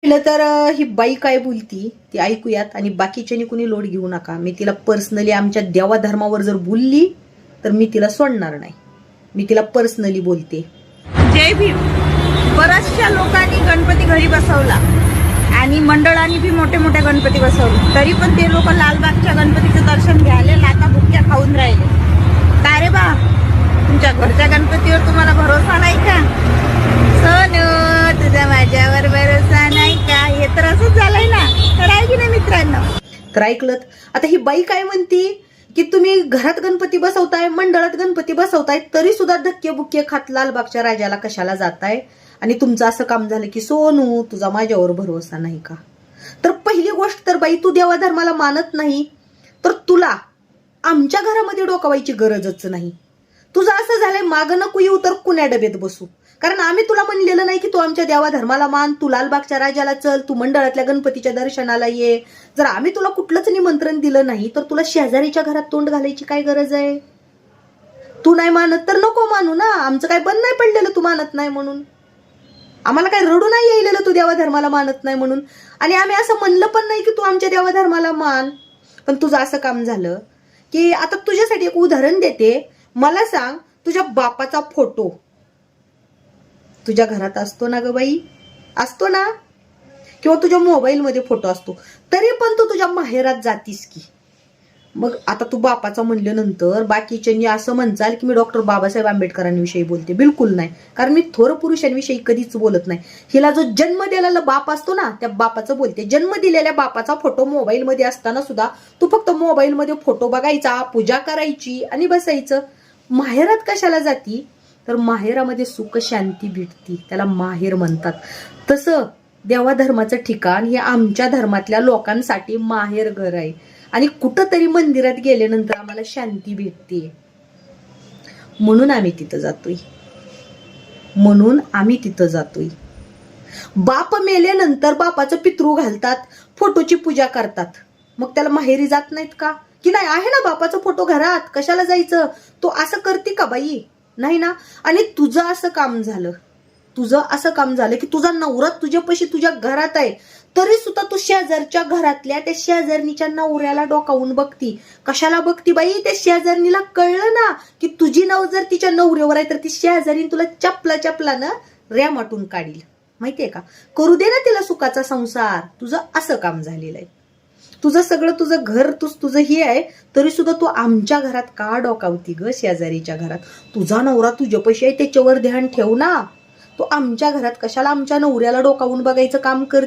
तर ही बाई काय बोलती ती ऐकूयात आणि बाकीच्यानी कुणी लोड घेऊ नका. मी तिला पर्सनली आमच्या देवाधर्मावर जर बोलली तर मी तिला सोडणार नाही. मी तिला पर्सनली बोलते. जय भीम. बऱ्याचशा लोकांनी गणपती घरी बसवला आणि मंडळांनी बी मोठे मोठे गणपती बसवले, तरी पण ते लोक लालबागच्या गणपतीचं दर्शन घ्यायला लाता बुक्क्या खाऊन राहिले. काय रे बा, तुमच्या घरच्या गणपतीवर तुम्हाला भरोसा नाही का? सोनू, तुझा माझ्यावर भरोसा नाही का? हे तर असंच झालंय ना, तर आहे की नाही मित्रांनो? तर ऐकलं. आता ही बाई काय म्हणती की तुम्ही घरात गणपती बसवताय, मंडळात गणपती बसवताय, तरी सुद्धा धक्के बुक्के खात लालबागच्या राजाला कशाला जाताय? आणि तुमचं असं काम झालं की सोनू, तुझा माझ्यावर भरोसा नाही का? तर पहिली गोष्ट तर बाई, तू देवाधर्माला मानत नाही तर तुला आमच्या घरामध्ये डोकावायची गरजच नाही. तुझं असं झालंय मागं नको येऊ तर कुण्या डब्यात बसू. कारण आम्ही तुला म्हणलेलं नाही की तू आमच्या देवाधर्माला मान, तू लालबागच्या राजाला चल, तू मंडळातल्या गणपतीच्या दर्शनाला ये. जर आम्ही तुला कुठलंच निमंत्रण दिलं नाही तर तुला शेजारीच्या घरात तोंड घालायची काय गरज आहे? तू नाही मानत तर नको मानू ना. आमचं काय बंद नाही पडलेलं तू मानत नाही म्हणून. आम्हाला काय रडू नाही यायलेलं तू देवाधर्माला मानत नाही म्हणून. आणि आम्ही असं म्हणलं पण नाही की तू आमच्या देवाधर्माला मान. पण तुझं असं काम झालं की आता तुझ्यासाठी एक उदाहरण देते. मला सांग, तुझ्या बापाचा फोटो तुझ्या घरात असतो ना ग बाई? असतो ना? किंवा तुझ्या मोबाईलमध्ये फोटो असतो, तरी पण तू तुझ्या माहेरात जातीस की? मग आता तू बापाचा म्हणल्यानंतर बाकीच्यांनी असं म्हणचाल की मी डॉक्टर बाबासाहेब आंबेडकरांविषयी बोलते. बिलकुल नाही. कारण मी थोर पुरुषांविषयी कधीच बोलत नाही. हिला जो जन्म दिलेला बाप असतो ना, त्या बापाचं बोलते. जन्म दिलेल्या बापाचा फोटो मोबाईलमध्ये असताना सुद्धा तू फक्त मोबाईलमध्ये फोटो बघायचा, पूजा करायची आणि बसायचं. माहेरात कशाला जाती? तर माहेरामध्ये सुख शांती भेटती, त्याला माहेर म्हणतात. तसं देवाधर्माचं ठिकाण हे आमच्या धर्मातल्या लोकांसाठी माहेर घर आहे. आणि कुठंतरी मंदिरात गेल्यानंतर आम्हाला शांती भेटते, म्हणून आम्ही तिथं जातोय. बाप मेल्यानंतर बापाचं पितृ घालतात, फोटोची पूजा करतात. मग त्याला माहेरी जात नाहीत का? की नाही, आहे ना बापाचा फोटो घरात, कशाला जायचं? तो असं करते का बाई? नाही ना. आणि तुझं असं काम झालं की तुझा नवरा तुझ्यापाशी तुझ्या घरात आहे, तरी सुद्धा तू शेजारच्या घरातल्या त्या शेजारणीच्या नवऱ्याला डोकावून बघती. कशाला बघती बाई? त्या शेजारणीला कळलं ना की तुझी नव जर तिच्या नवऱ्यावर आहे तर ती शेजारीन तुला चपलानं रॅमाटून काढील. माहितीये का? करू दे ना तिला सुखाचा संसार. तुझं असं काम झालेलं आहे. तुझं सगळं, तुझं घर, तुझं हे आहे, तरी सुद्धा तू आमच्या घरात का डोकावती ग? शेजारीच्या घरात तुझा नवरा तुझ्यापाशी आहे, त्याच्यावर ध्यान ठेव ना. तू आमच्या घरात कशाला आमच्या नवऱ्याला डोकावून बघायचं काम कर?